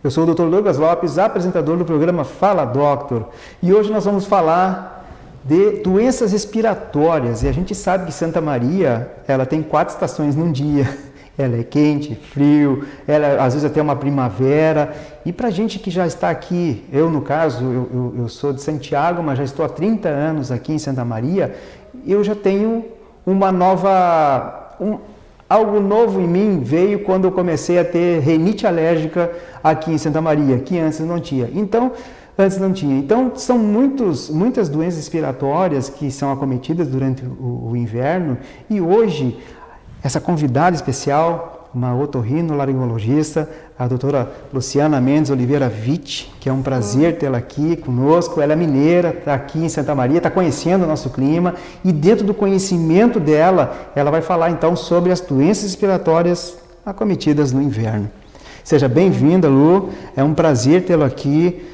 Eu sou o Dr. Douglas Lopes, apresentador do programa Fala Doctor, e hoje nós vamos falar de doenças respiratórias. E a gente sabe que Santa Maria, ela tem 4 estações num dia. Ela é quente, frio, ela às vezes até uma primavera. E para a gente que já está aqui, eu no caso, eu sou de Santiago, mas já estou há 30 anos aqui em Santa Maria, eu já tenho uma nova... algo novo em mim veio quando eu comecei a ter rinite alérgica aqui em Santa Maria, que antes não tinha. Então, são muitas doenças respiratórias que são acometidas durante o inverno, e hoje essa convidada especial, uma otorrinolaringologista, a doutora Luciana Mendes Oliveira Witt, que é um prazer tê-la aqui conosco. Ela é mineira, está aqui em Santa Maria, está conhecendo o nosso clima, e dentro do conhecimento dela, ela vai falar então sobre as doenças respiratórias acometidas no inverno. Seja bem-vinda, Lu, é um prazer tê-la aqui.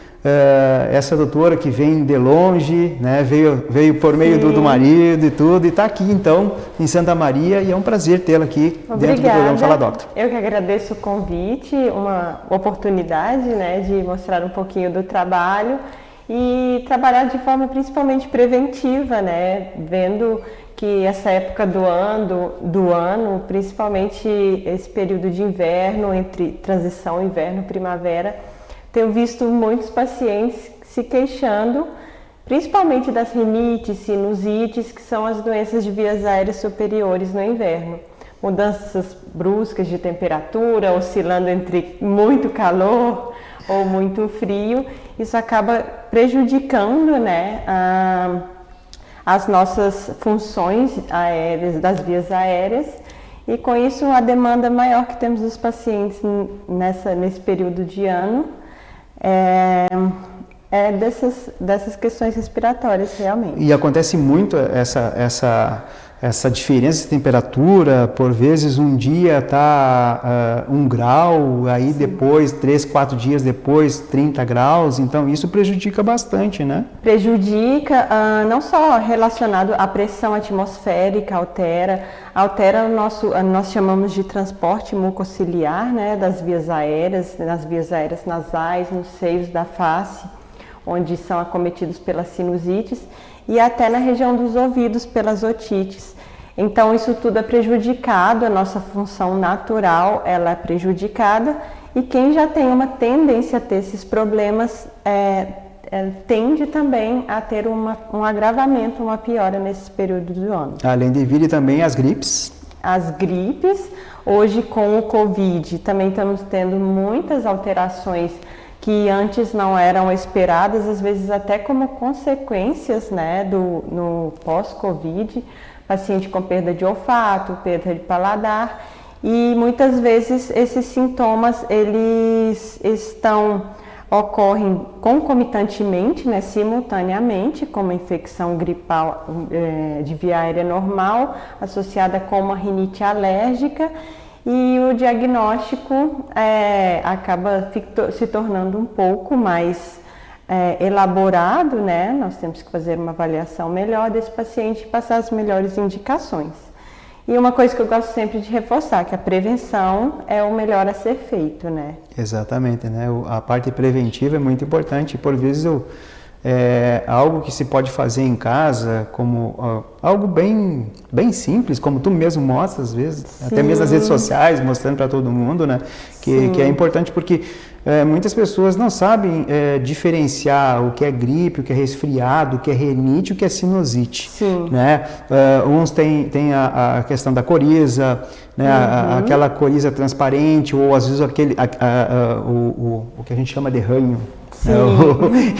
Essa doutora que vem de longe, né, veio por meio do marido e tudo, e está aqui então em Santa Maria, e é um prazer tê-la aqui. Obrigada. Dentro do programa Fala Doctor. Eu que agradeço o convite, uma oportunidade, né, de mostrar um pouquinho do trabalho e trabalhar de forma principalmente preventiva, né, vendo que essa época do ano, principalmente esse período de inverno, entre transição inverno-primavera, tenho visto muitos pacientes se queixando, principalmente das rinites, sinusites, que são as doenças de vias aéreas superiores no inverno. Mudanças bruscas de temperatura, oscilando entre muito calor ou muito frio, isso acaba prejudicando, né, as nossas funções aéreas, das vias aéreas, e com isso a demanda maior que temos dos pacientes nesse período de ano dessas questões respiratórias, realmente. E acontece muito essa diferença de temperatura. Por vezes um dia está 1 grau, aí sim, depois, 3, 4 dias depois, 30 graus, então isso prejudica bastante, né? Prejudica, não só relacionado à pressão atmosférica, altera nós chamamos de transporte mucociliar, né, das vias aéreas, nas vias aéreas nasais, nos seios da face, onde são acometidos pelas sinusites, e até na região dos ouvidos pelas otites. Então isso tudo é prejudicado, a nossa função natural ela é prejudicada, e quem já tem uma tendência a ter esses problemas tende também a ter um agravamento, uma piora nesse período do ano. Além de vir também as gripes. As gripes, hoje com o Covid também estamos tendo muitas alterações que antes não eram esperadas, às vezes até como consequências, né, no pós-Covid, paciente com perda de olfato, perda de paladar, e muitas vezes esses sintomas eles ocorrem concomitantemente, né, simultaneamente, como infecção gripal de via aérea normal, associada com uma rinite alérgica, e o diagnóstico acaba se tornando um pouco mais elaborado, né? Nós temos que fazer uma avaliação melhor desse paciente e passar as melhores indicações. E uma coisa que eu gosto sempre de reforçar, que a prevenção é o melhor a ser feito, né? Exatamente, né? A parte preventiva é muito importante. Por vezes algo que se pode fazer em casa, como algo bem simples, como tu mesmo mostra às vezes, sim, até mesmo nas redes sociais, mostrando para todo mundo, né? Que é importante, porque muitas pessoas não sabem diferenciar o que é gripe, o que é resfriado, o que é rinite, o que é sinusite. Sim. Né? Uns têm a questão da coriza, né? Aquela coriza transparente, ou às vezes o que a gente chama de ranho.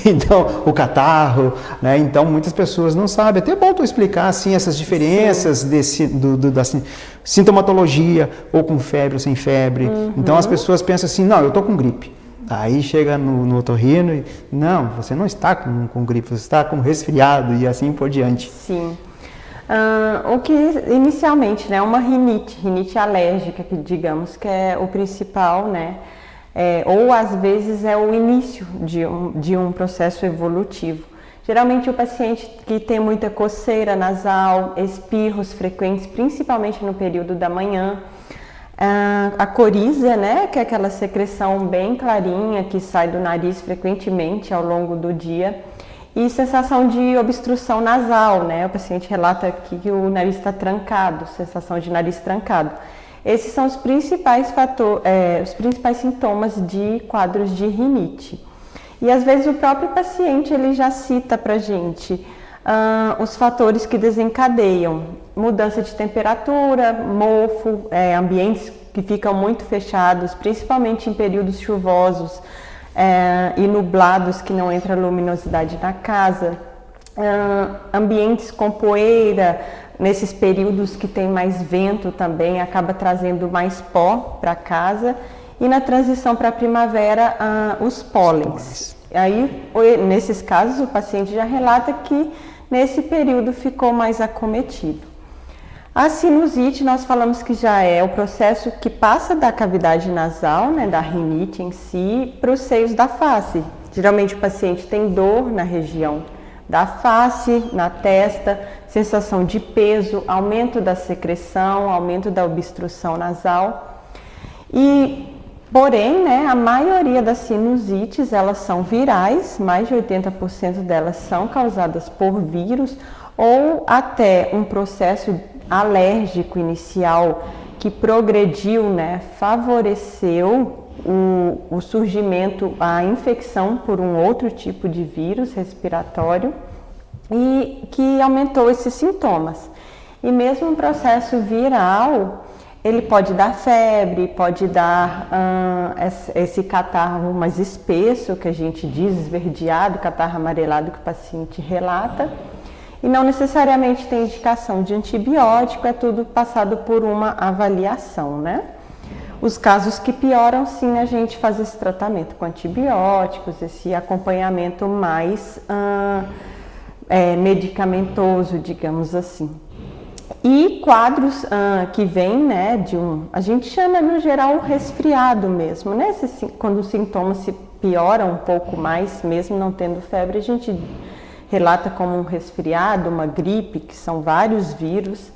Então, o catarro, né? Então muitas pessoas não sabem. Até é bom tu explicar assim, essas diferenças da sintomatologia, ou com febre ou sem febre. Então as pessoas pensam assim, não, eu estou com gripe. Aí chega no otorrino e, não, você não está com gripe, você está com resfriado, e assim por diante. Sim. O que inicialmente, né, uma rinite alérgica, que digamos que é o principal, né? Ou às vezes é o início de um processo evolutivo. Geralmente o paciente que tem muita coceira nasal, espirros frequentes, principalmente no período da manhã, A coriza, né, que é aquela secreção bem clarinha que sai do nariz frequentemente ao longo do dia. E sensação de obstrução nasal, né? O paciente relata aqui que o nariz está trancado, sensação de nariz trancado. Esses são os principais os principais sintomas de quadros de rinite. E às vezes o próprio paciente ele já cita para a gente os fatores que desencadeiam: mudança de temperatura, mofo, ambientes que ficam muito fechados, principalmente em períodos chuvosos e nublados que não entra luminosidade na casa, ambientes com poeira, nesses períodos que tem mais vento também acaba trazendo mais pó para casa, e na transição para a primavera os pólens. Aí, nesses casos, o paciente já relata que nesse período ficou mais acometido. A sinusite, nós falamos que já é o processo que passa da cavidade nasal, né, da rinite em si, para os seios da face. Geralmente o paciente tem dor na região da face, na testa, sensação de peso, aumento da secreção, aumento da obstrução nasal. Porém, né, a maioria das sinusites, elas são virais, mais de 80% delas são causadas por vírus ou até um processo alérgico inicial que progrediu, né, favoreceu o surgimento, a infecção por um outro tipo de vírus respiratório e que aumentou esses sintomas. E mesmo um processo viral, ele pode dar febre, pode dar esse catarro mais espesso, que a gente diz, esverdeado, catarro amarelado que o paciente relata. E não necessariamente tem indicação de antibiótico, é tudo passado por uma avaliação, né? Os casos que pioram, sim, a gente faz esse tratamento com antibióticos, esse acompanhamento mais medicamentoso, digamos assim. E quadros que vêm, né, a gente chama no geral o resfriado mesmo, né? Quando os sintomas se pioram um pouco mais, mesmo não tendo febre, a gente relata como um resfriado, uma gripe, que são vários vírus,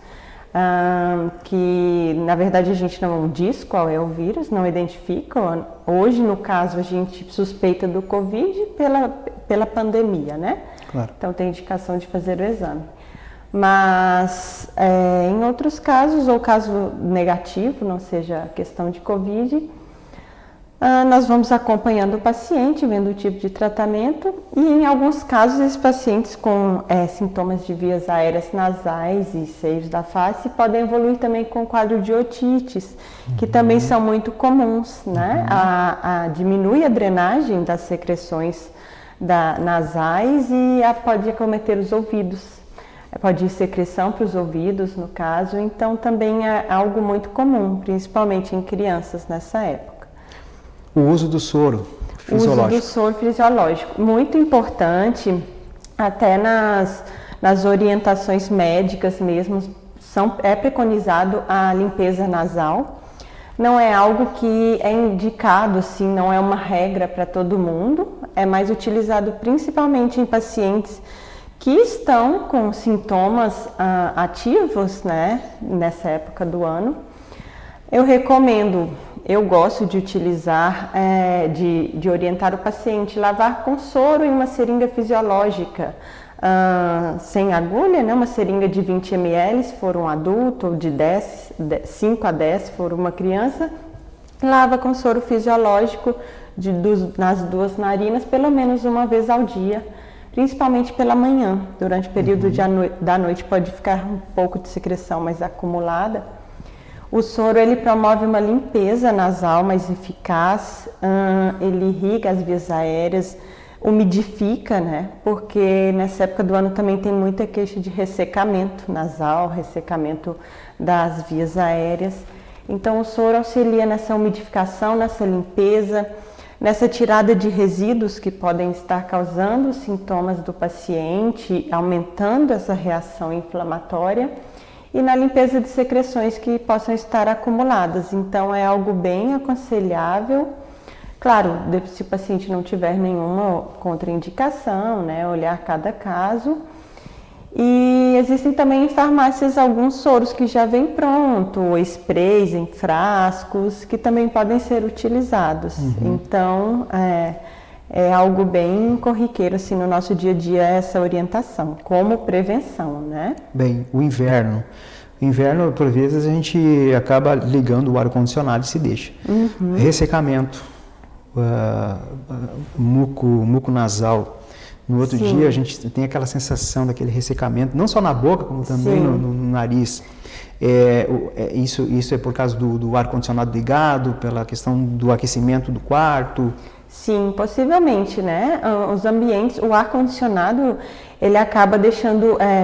que na verdade a gente não diz qual é o vírus, não identifica. Hoje, no caso, a gente suspeita do Covid pela pandemia, né? Claro. Então tem indicação de fazer o exame. Mas em outros casos, ou caso negativo, não seja questão de Covid, nós vamos acompanhando o paciente, vendo o tipo de tratamento, e em alguns casos esses pacientes com sintomas de vias aéreas nasais e seios da face podem evoluir também com quadro de otites, que também são muito comuns, né? Diminui a drenagem das secreções nasais e pode acometer os ouvidos. Pode ir secreção para os ouvidos, no caso, então também é algo muito comum, principalmente em crianças nessa época. O uso do soro fisiológico. O uso do soro fisiológico, muito importante, até nas orientações médicas mesmo, é preconizado a limpeza nasal. Não é algo que é indicado, assim, não é uma regra para todo mundo, é mais utilizado principalmente em pacientes que estão com sintomas ativos, né, nessa época do ano. Eu gosto de utilizar, de orientar o paciente, lavar com soro em uma seringa fisiológica, sem agulha, né, uma seringa de 20 ml se for um adulto, ou de 5 a 10 se for uma criança, lava com soro fisiológico nas duas narinas pelo menos uma vez ao dia, principalmente pela manhã. Durante o período da noite pode ficar um pouco de secreção mais acumulada. O soro ele promove uma limpeza nasal mais eficaz, ele irriga as vias aéreas, umidifica, né? Porque nessa época do ano também tem muita queixa de ressecamento nasal, ressecamento das vias aéreas. Então o soro auxilia nessa umidificação, nessa limpeza, nessa tirada de resíduos que podem estar causando sintomas do paciente, aumentando essa reação inflamatória, e na limpeza de secreções que possam estar acumuladas. Então é algo bem aconselhável. Claro, se o paciente não tiver nenhuma contraindicação, né, olhar cada caso. E existem também em farmácias alguns soros que já vêm pronto, ou sprays em frascos, que também podem ser utilizados. Então, é algo bem corriqueiro assim, no nosso dia a dia essa orientação, como prevenção, né? Bem, o inverno. O inverno, por vezes, a gente acaba ligando o ar-condicionado e se deixa. Ressecamento, muco nasal. No outro dia, a gente tem aquela sensação daquele ressecamento, não só na boca, como também no nariz. Isso é por causa do ar-condicionado ligado, pela questão do aquecimento do quarto? Sim, possivelmente, né? Os ambientes, o ar-condicionado, ele acaba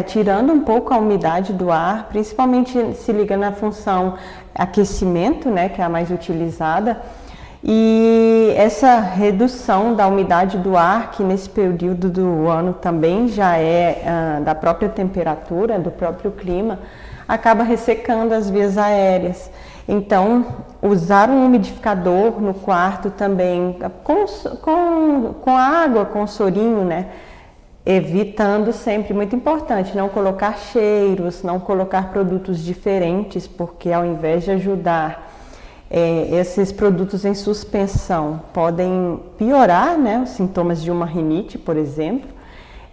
tirando um pouco a umidade do ar, principalmente se liga na função aquecimento, né? Que é a mais utilizada. E essa redução da umidade do ar, que nesse período do ano também já é da própria temperatura, do próprio clima, acaba ressecando as vias aéreas. Então, usar um umidificador no quarto também, com água, com sorinho, né? Evitando sempre, muito importante, não colocar cheiros, não colocar produtos diferentes, porque ao invés de ajudar esses produtos em suspensão podem piorar, né, os sintomas de uma rinite, por exemplo.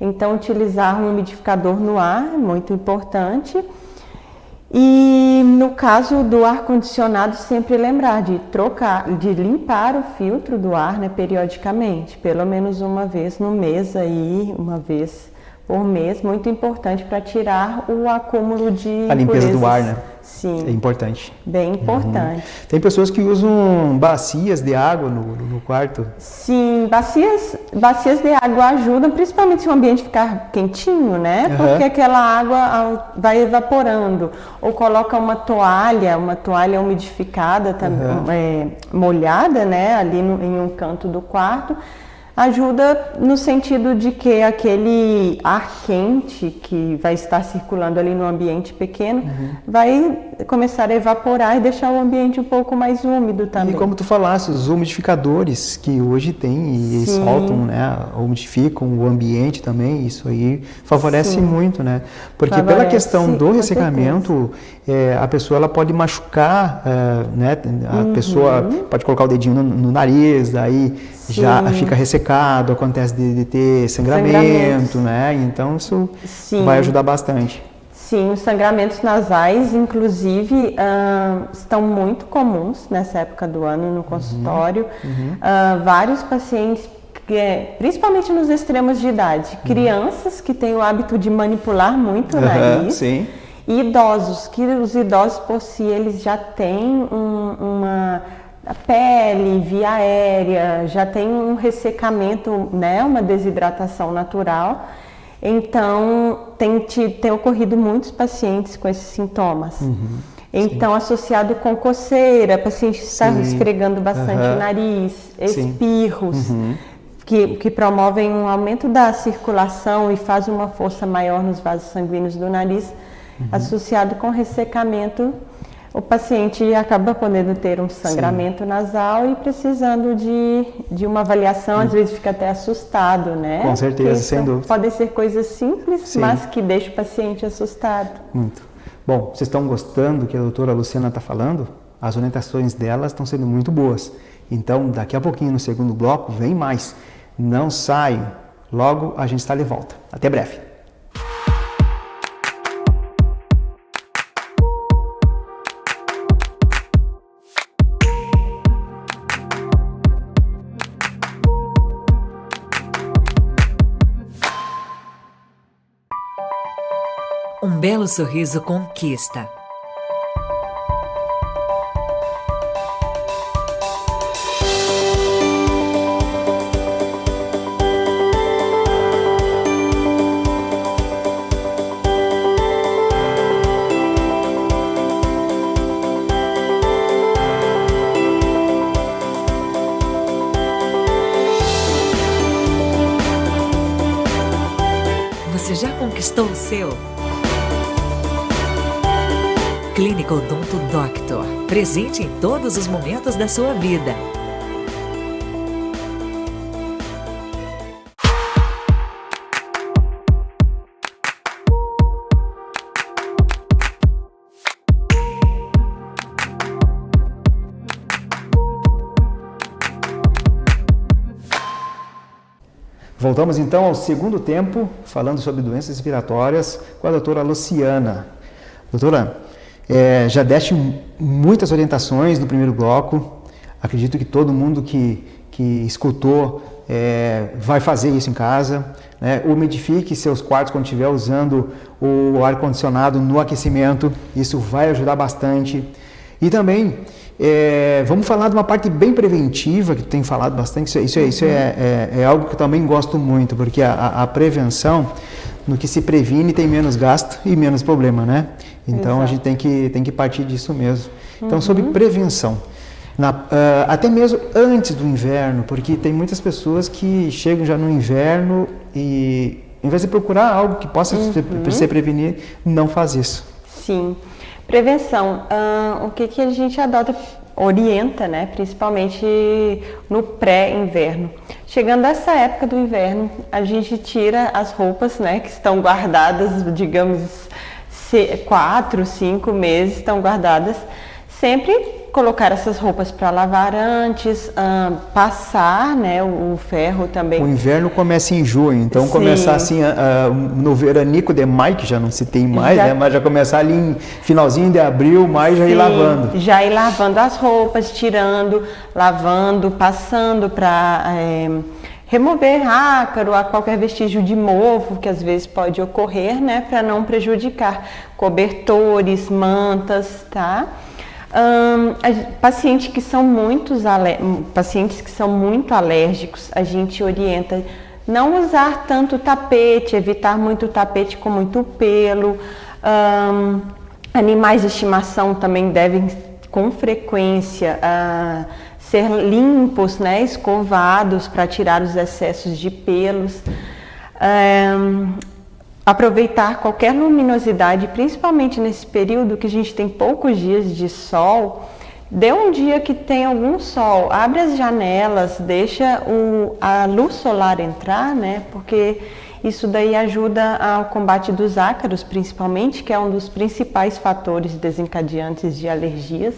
Então, utilizar um umidificador no ar é muito importante. E no caso do ar-condicionado, sempre lembrar de limpar o filtro do ar, né, periodicamente, pelo menos uma vez no mês, uma vez por mês, muito importante para tirar o acúmulo de a limpeza impurezas. Do ar, né? Sim. É importante. Bem importante. Tem pessoas que usam bacias de água no quarto. Sim, bacias de água ajudam, principalmente se o ambiente ficar quentinho, né? Porque aquela água vai evaporando. Ou coloca uma toalha umidificada, molhada, né? Ali em um canto do quarto. Ajuda no sentido de que aquele ar quente que vai estar circulando ali no ambiente pequeno vai começar a evaporar e deixar o ambiente um pouco mais úmido também. E como tu falaste, os umidificadores que hoje tem e soltam, né, umidificam o ambiente também, isso aí favorece muito, né? Porque pela questão do ressecamento, a pessoa ela pode machucar, né? A pessoa pode colocar o dedinho no nariz, daí já fica ressecado, acontece de ter sangramento, né? Então isso vai ajudar bastante. Sim, os sangramentos nasais, inclusive, estão muito comuns nessa época do ano no consultório. Vários pacientes, principalmente nos extremos de idade, crianças que têm o hábito de manipular muito o nariz. Sim. E idosos, que os idosos por si, eles já têm a pele, via aérea, já tem um ressecamento, né, uma desidratação natural. Então, tem ocorrido muitos pacientes com esses sintomas. Então, associado com coceira, paciente está esfregando bastante o nariz, espirros, que promovem um aumento da circulação e faz uma força maior nos vasos sanguíneos do nariz, associado com ressecamento. O paciente acaba podendo ter um sangramento nasal e precisando de uma avaliação, às vezes fica até assustado, né? Com certeza, sem dúvida. Podem ser coisas simples, mas que deixam o paciente assustado. Muito. Bom, vocês estão gostando do que a doutora Luciana está falando? As orientações delas estão sendo muito boas. Então, daqui a pouquinho, no segundo bloco, vem mais. Não saiam. Logo, a gente está de volta. Até breve. Um belo sorriso conquista. Você já conquistou o seu? Clínica Odonto Doctor, presente em todos os momentos da sua vida. Voltamos então ao segundo tempo, falando sobre doenças respiratórias, com a doutora Luciana. Doutora, já deste muitas orientações no primeiro bloco. Acredito que todo mundo que escutou vai fazer isso em casa. Né? Umidifique seus quartos quando estiver usando o ar-condicionado no aquecimento. Isso vai ajudar bastante. E também, vamos falar de uma parte bem preventiva, que tem falado bastante. Isso é algo que eu também gosto muito, porque a prevenção, no que se previne, tem menos gasto e menos problema, né? Então, a gente tem que partir disso mesmo. Então, sobre prevenção, até mesmo antes do inverno, porque tem muitas pessoas que chegam já no inverno e, em vez de procurar algo que possa se prevenir, não faz isso. Sim. Prevenção, o que a gente orienta, né, principalmente no pré-inverno. Chegando a essa época do inverno, a gente tira as roupas, né, que estão guardadas, digamos, 4, 5 meses estão guardadas. Sempre colocar essas roupas para lavar antes, passar, né, o ferro também. O inverno começa em junho, então começar assim no veranico de maio, que já não se tem mais, né, mas já começar ali em finalzinho de abril, maio, já ir lavando. Já ir lavando as roupas, tirando, lavando, passando para remover ácaro, qualquer vestígio de mofo que às vezes pode ocorrer, né, para não prejudicar cobertores, mantas, tá? Pacientes que são muito alérgicos, a gente orienta não usar tanto tapete, evitar muito tapete com muito pelo. Animais de estimação também devem com frequência ser limpos, né, escovados para tirar os excessos de pelos. Aproveitar qualquer luminosidade, principalmente nesse período que a gente tem poucos dias de sol. Dê um dia que tem algum sol, abre as janelas, deixa a luz solar entrar, né? Porque isso daí ajuda ao combate dos ácaros, principalmente, que é um dos principais fatores desencadeantes de alergias.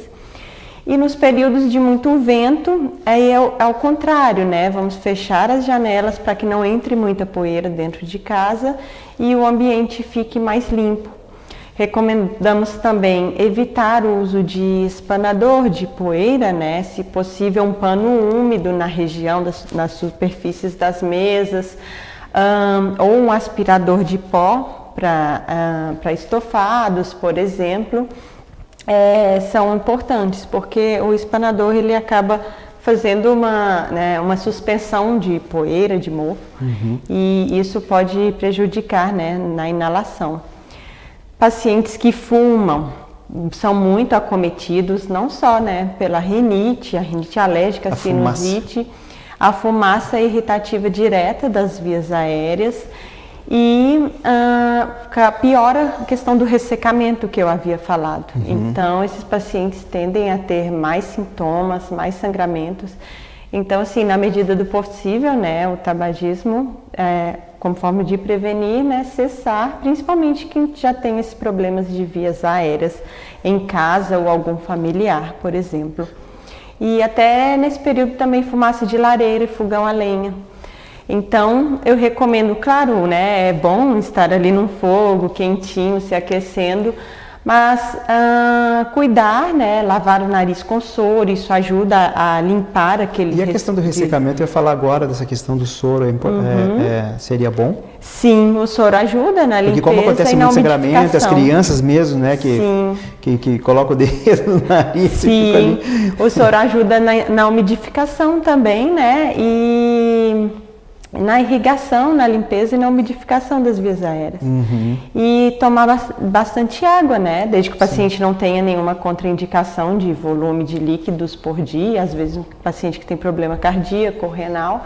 E nos períodos de muito vento, aí é ao contrário, né? Vamos fechar as janelas para que não entre muita poeira dentro de casa e o ambiente fique mais limpo. Recomendamos também evitar o uso de espanador de poeira, né? Se possível, um pano úmido na região nas superfícies das mesas, ou um aspirador de pó para estofados, por exemplo. São importantes, porque o espanador ele acaba fazendo uma suspensão de poeira, de mofo, e isso pode prejudicar, né, na inalação. Pacientes que fumam são muito acometidos, não só, né, pela rinite, a rinite alérgica, a sinusite, a fumaça irritativa direta das vias aéreas. E piora a questão do ressecamento que eu havia falado. Então, esses pacientes tendem a ter mais sintomas, mais sangramentos. Então, assim, na medida do possível, né, o tabagismo, como forma de prevenir, né, cessar, principalmente quem já tem esses problemas de vias aéreas em casa ou algum familiar, por exemplo. E até nesse período também fumaça de lareira e fogão a lenha. Então, eu recomendo, claro, né, é bom estar ali num fogo quentinho, se aquecendo, mas cuidar, né, lavar o nariz com soro, isso ajuda a limpar aquele... E a questão do ressecamento, eu ia falar agora dessa questão do soro, seria bom? Sim, o soro ajuda na limpeza. Porque como acontece muito sangramento, as crianças mesmo, né, que colocam o dedo no nariz. Sim, ali. O soro ajuda na umidificação também, né, e na irrigação, na limpeza e na umidificação das vias aéreas. E tomar bastante água, né? Desde que o paciente não tenha nenhuma contraindicação de volume de líquidos por dia, às vezes um paciente que tem problema cardíaco ou renal,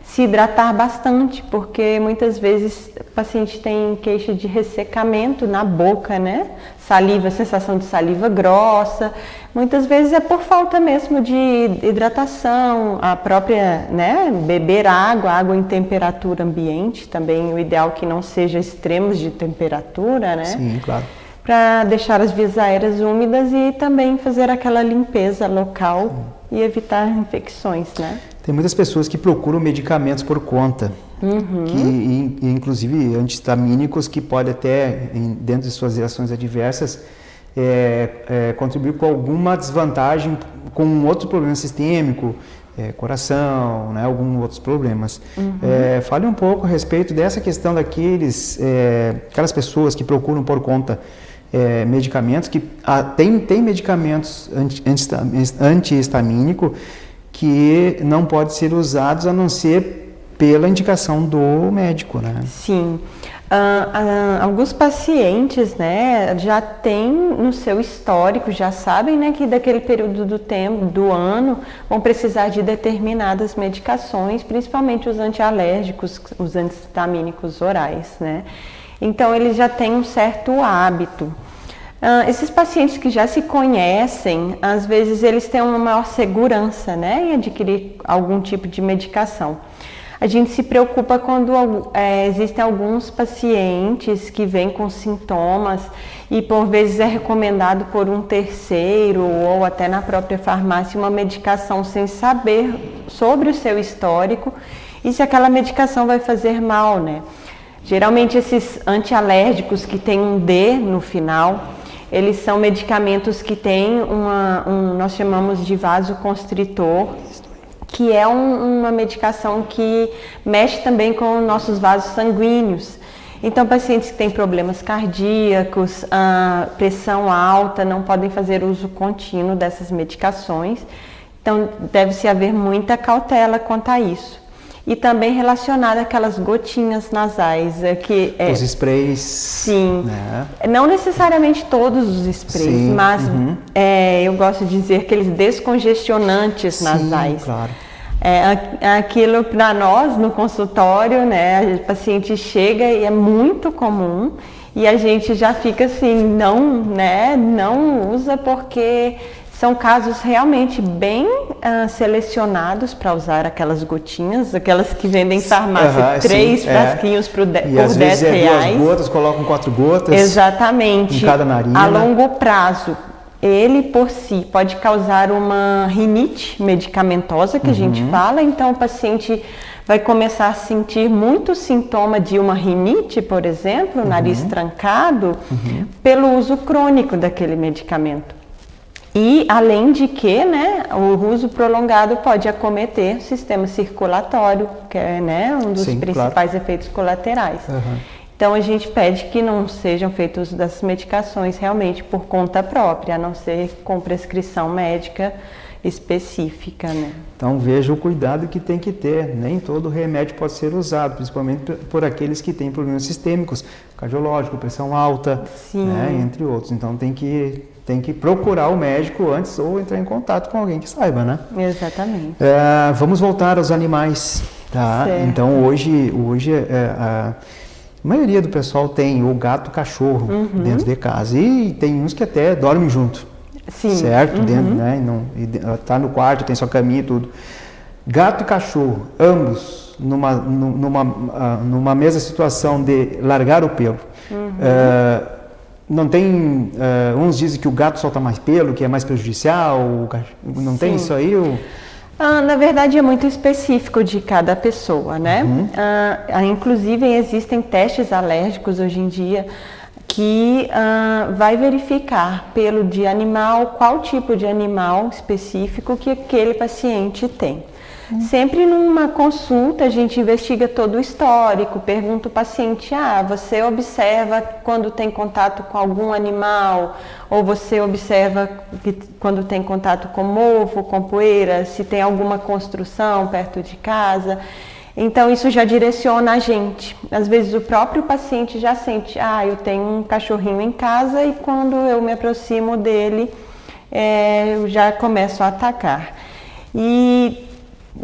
se hidratar bastante, porque muitas vezes o paciente tem queixa de ressecamento na boca, né? Saliva, sensação de saliva grossa. Muitas vezes é por falta mesmo de hidratação, a própria, né, beber água em temperatura ambiente, também o ideal que não seja extremos de temperatura, né? Sim, claro. Para deixar as vias aéreas úmidas e também fazer aquela limpeza local e evitar infecções, né? Tem muitas pessoas que procuram medicamentos por conta, inclusive antihistamínicos, que podem até, dentro de suas reações adversas, contribuir com alguma desvantagem com um outro problema sistêmico, coração, né, alguns outros problemas. Fale um pouco a respeito dessa questão aquelas pessoas que procuram por conta medicamentos, que tem medicamentos antihistamínicos que não podem ser usados a não ser pela indicação do médico, né? Sim. Alguns pacientes, né, já têm no seu histórico, já sabem, né, que daquele período do ano vão precisar de determinadas medicações, principalmente os antialérgicos, os antihistamínicos orais, né? Então, eles já têm um certo hábito. Esses pacientes que já se conhecem, às vezes eles têm uma maior segurança, né, em adquirir algum tipo de medicação. A gente se preocupa quando existem alguns pacientes que vêm com sintomas e por vezes é recomendado por um terceiro ou até na própria farmácia uma medicação sem saber sobre o seu histórico e se aquela medicação vai fazer mal, né? Geralmente esses antialérgicos que tem um D no final, eles são medicamentos que têm nós chamamos de vasoconstritor, que é uma medicação que mexe também com os nossos vasos sanguíneos. Então, pacientes que têm problemas cardíacos, pressão alta, não podem fazer uso contínuo dessas medicações. Então, deve-se haver muita cautela quanto a isso. E também relacionada àquelas gotinhas nasais. Os sprays. Sim. Né? Não necessariamente todos os sprays, sim, mas eu gosto de dizer aqueles descongestionantes nasais. Sim, claro. Aquilo para nós no consultório, né, o paciente chega e é muito comum e a gente já fica assim, não usa porque são casos realmente bem selecionados para usar aquelas gotinhas, aquelas que vendem em farmácia, 3 frasquinhos por 10 reais. 2 gotas, colocam 4 gotas. Exatamente. Em cada narina. A longo prazo. Ele, por si, pode causar uma rinite medicamentosa, que a gente fala, então o paciente vai começar a sentir muito sintoma de uma rinite, por exemplo, nariz trancado, pelo uso crônico daquele medicamento. E, além de que, né, o uso prolongado pode acometer o sistema circulatório, que é, né, um dos principais efeitos colaterais. Então, a gente pede que não sejam feitos das medicações realmente por conta própria, a não ser com prescrição médica específica, né? Então, veja o cuidado que tem que ter. Nem todo remédio pode ser usado, principalmente por aqueles que têm problemas sistêmicos, cardiológico, pressão alta, né, entre outros. Então, tem que procurar o médico antes ou entrar em contato com alguém que saiba, né? Exatamente. Vamos voltar aos animais, tá? Certo. Então, hoje a maioria do pessoal tem o gato, o cachorro dentro de casa. E tem uns que até dormem junto. Sim. Certo? Dentro, né? Tá no quarto, tem sua caminha e tudo. Gato e cachorro, ambos numa mesma situação de largar o pelo. Não tem... uns dizem que o gato solta mais pelo, que é mais prejudicial. Não tem isso aí? Na verdade, é muito específico de cada pessoa, né? Inclusive, existem testes alérgicos hoje em dia que vai verificar pelo de animal, qual tipo de animal específico que aquele paciente tem. Sempre numa consulta a gente investiga todo o histórico, pergunta o paciente, você observa quando tem contato com algum animal, ou você observa quando tem contato com mofo, com poeira, se tem alguma construção perto de casa. Então isso já direciona a gente. Às vezes o próprio paciente já sente, eu tenho um cachorrinho em casa e quando eu me aproximo dele, eu já começo a atacar. E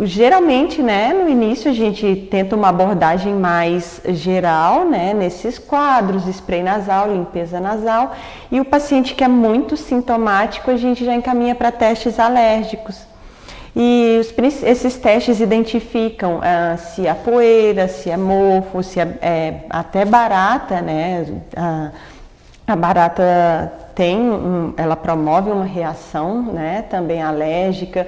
geralmente, né, no início a gente tenta uma abordagem mais geral, né, nesses quadros, spray nasal, limpeza nasal, e o paciente que é muito sintomático a gente já encaminha para testes alérgicos. E esses testes identificam se é poeira, se é mofo, se é até barata, né, a barata ela promove uma reação, né, também alérgica.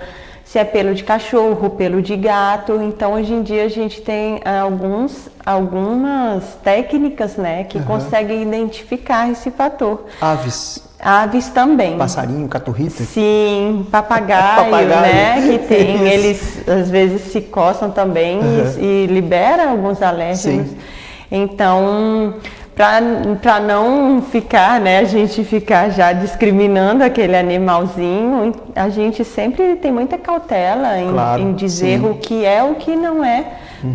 se é pelo de cachorro, pelo de gato. Então, hoje em dia, a gente tem algumas técnicas, né, que conseguem identificar esse fator. Aves também. Passarinho, caturrita? Sim, papagaio, né, que tem, eles às vezes se coçam também e liberam alguns alérgenos. Sim. Então, para não ficar, né, a gente ficar já discriminando aquele animalzinho, a gente sempre tem muita cautela em dizer o que é, o que não é,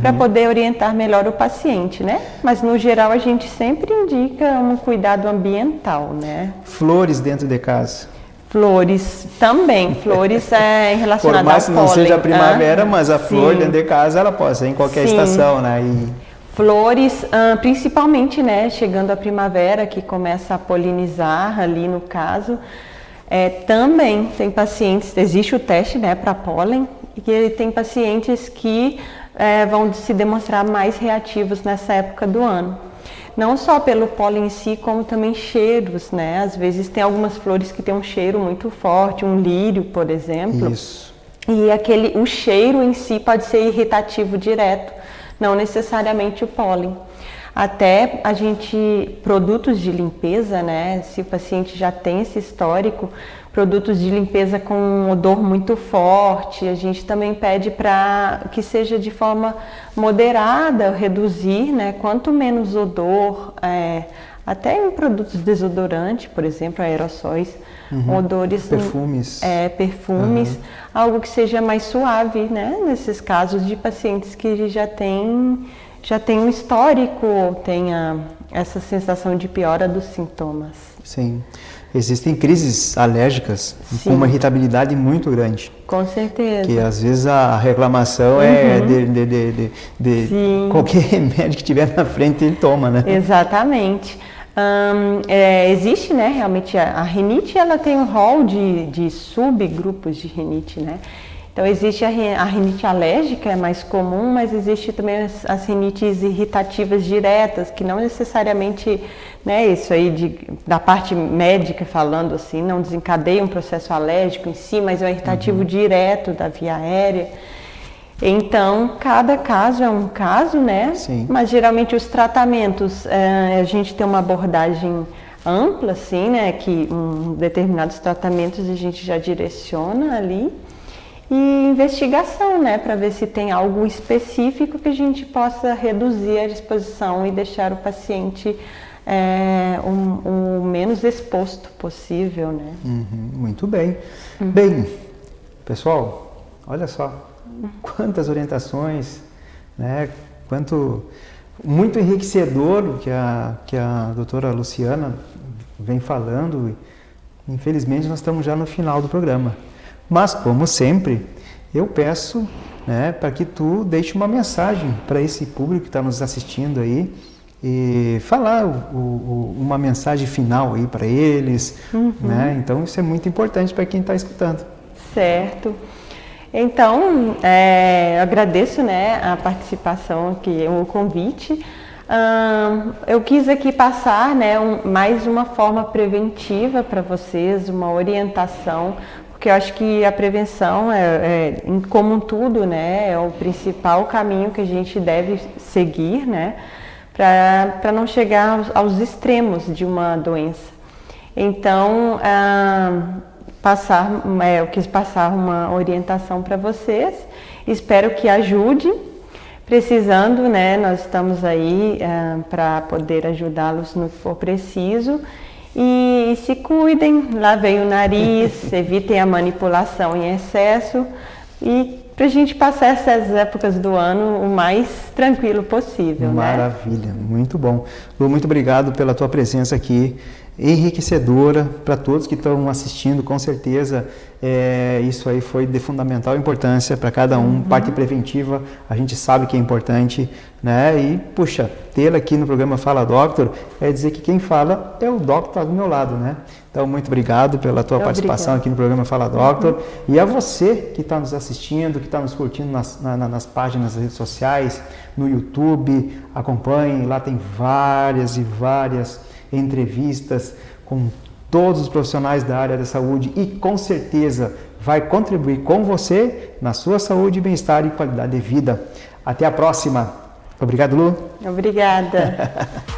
para poder orientar melhor o paciente, né? Mas no geral a gente sempre indica um cuidado ambiental, né? Flores dentro de casa. Flores também, flores é relacionada ao pólen. Por mais que não seja a primavera, mas a flor dentro de casa ela pode ser em qualquer estação, né? Flores, principalmente, né, chegando a primavera, que começa a polinizar ali no caso, também tem pacientes, existe o teste, né, para pólen, e tem pacientes que vão se demonstrar mais reativos nessa época do ano. Não só pelo pólen em si, como também cheiros, né, às vezes tem algumas flores que têm um cheiro muito forte, um lírio, por exemplo. Isso. E o cheiro em si pode ser irritativo direto, não necessariamente o pólen. Até produtos de limpeza, né? Se o paciente já tem esse histórico, produtos de limpeza com um odor muito forte, a gente também pede para que seja de forma moderada, reduzir, né? Quanto menos odor, até em produtos desodorantes, por exemplo, aerossóis, odores... Perfumes. Perfumes, algo que seja mais suave, né? Nesses casos de pacientes que já tem um histórico, tenha essa sensação de piora dos sintomas. Sim. Existem crises alérgicas com uma irritabilidade muito grande. Com certeza. Que às vezes a reclamação é de qualquer remédio que tiver na frente ele toma, né? Exatamente. Existe, né, realmente a rinite, ela tem um rol de subgrupos de rinite, né? Então existe a rinite alérgica, é mais comum, mas existe também as rinites irritativas diretas, que não necessariamente, né, isso aí da parte médica falando assim, não desencadeia um processo alérgico em si, mas é um irritativo direto da via aérea. Então, cada caso é um caso, né? Sim. Mas geralmente os tratamentos, a gente tem uma abordagem ampla, assim, né? Que determinados tratamentos a gente já direciona ali. E investigação, né? Para ver se tem algo específico que a gente possa reduzir a exposição e deixar o paciente o menos exposto possível, né? Muito bem. Bem, pessoal, olha só. Quantas orientações, né? Muito enriquecedor que a doutora Luciana vem falando. Infelizmente nós estamos já no final do programa, mas como sempre eu peço, né, para que tu deixe uma mensagem para esse público que está nos assistindo aí e falar uma mensagem final aí para eles, né? Então isso é muito importante para quem está escutando. Certo. Então, eu agradeço, né, a participação aqui, o convite. Eu quis aqui passar, né, mais uma forma preventiva para vocês, uma orientação, porque eu acho que a prevenção, como um tudo, né, é o principal caminho que a gente deve seguir, né, para não chegar aos extremos de uma doença. Então, eu quis passar uma orientação para vocês, espero que ajude. Precisando, né, nós estamos aí para poder ajudá-los no que for preciso. E se cuidem, lavem o nariz, evitem a manipulação em excesso e para a gente passar essas épocas do ano o mais tranquilo possível. Maravilha, né? Muito bom. Lu, muito obrigado pela tua presença aqui, enriquecedora para todos que estão assistindo, com certeza isso aí foi de fundamental importância para cada um, parte preventiva, a gente sabe que é importante, né? E, puxa, tê-la aqui no programa Fala Doctor é dizer que quem fala é o Doctor que está do meu lado, né? Então, muito obrigado pela tua participação aqui no programa Fala Doctor. E a você que está nos assistindo, que está nos curtindo nas páginas das redes sociais, no YouTube, acompanhe, lá tem várias e várias entrevistas com todos os profissionais da área da saúde e com certeza vai contribuir com você na sua saúde, bem-estar e qualidade de vida. Até a próxima. Obrigado, Lu. Obrigada.